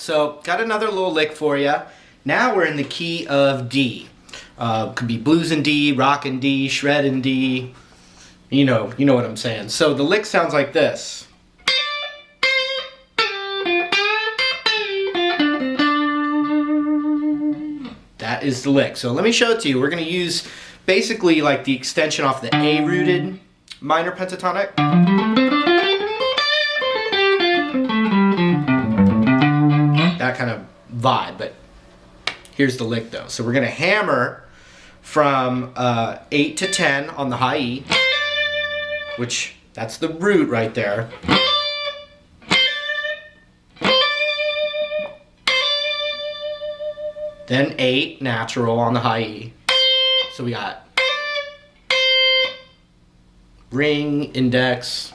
So got another little lick for you. Now we're in the key of D. Could be blues in D, rock in D, shred in D. You know what I'm saying. So the lick sounds like this. That is the lick. So let me show it to you. We're going to use basically like the extension off the A rooted minor pentatonic. That kind of vibe, but here's the lick though. So we're going to hammer from 8 to 10 on the high E, which that's the root right there. Then 8 natural on the high E. So we got ring, index.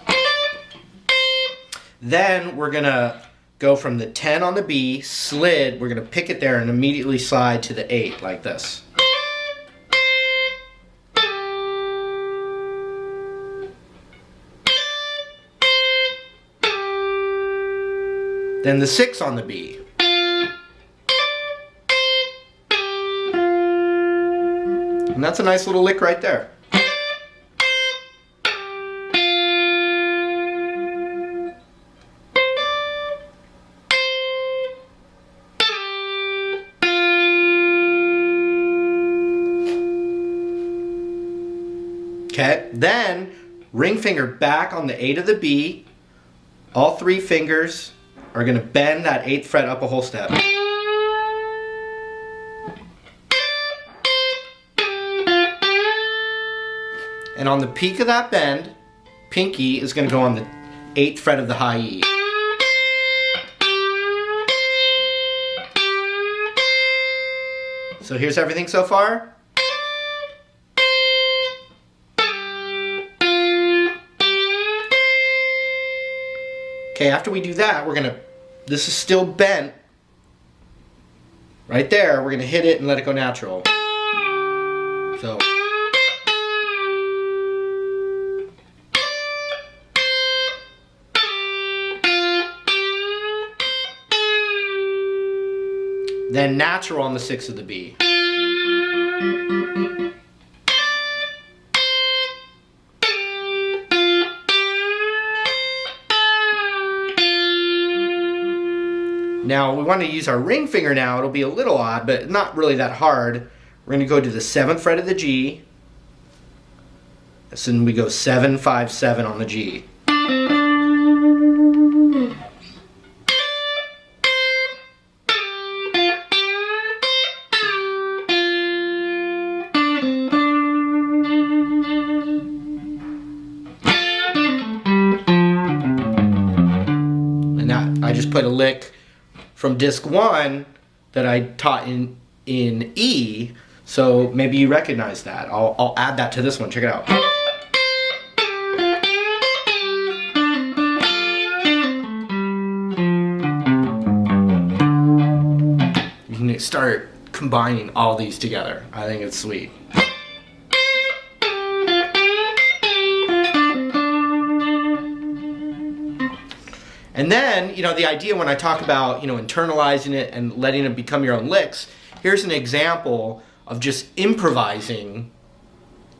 Then we're gonna go from the 10 on the B, slid, we're gonna pick it there and immediately slide to the 8 like this. Then the 6 on the B. And that's a nice little lick right there. Okay, then ring finger back on the 8 of the B. All 3 fingers are going to bend that 8th fret up a whole step. And on the peak of that bend, pinky is going to go on the 8th fret of the high E. So here's everything so far. Okay, after we do that, this is still bent. Right there, we're gonna hit it and let it go natural. So. Then natural on the 6 of the B. Now we want to use our ring finger now. It'll be a little odd, but not really that hard. We're going to go to the 7th fret of the G. So then we go 7, 5, 7 on the G. And now I just put a lick from disc 1 that I taught in E, so maybe you recognize that. I'll add that to this one. Check it out. You can start combining all these together. I think it's sweet. And then, the idea when I talk about, internalizing it and letting it become your own licks, here's an example of just improvising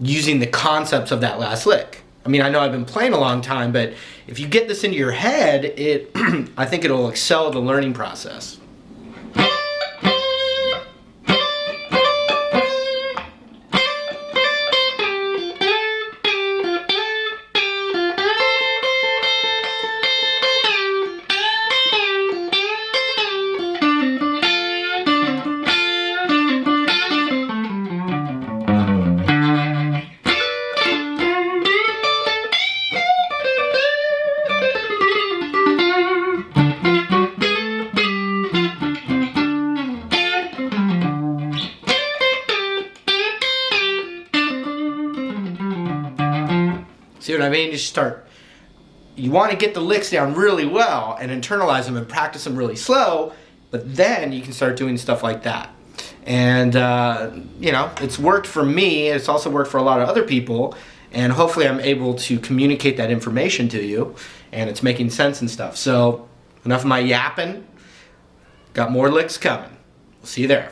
using the concepts of that last lick. I mean, I know I've been playing a long time, but if you get this into your head, I think it'll excel the learning process. See what I mean? You want to get the licks down really well and internalize them and practice them really slow, but then you can start doing stuff like that. And, it's worked for me. It's also worked for a lot of other people. And hopefully I'm able to communicate that information to you and it's making sense and stuff. So enough of my yapping. Got more licks coming. We'll see you there.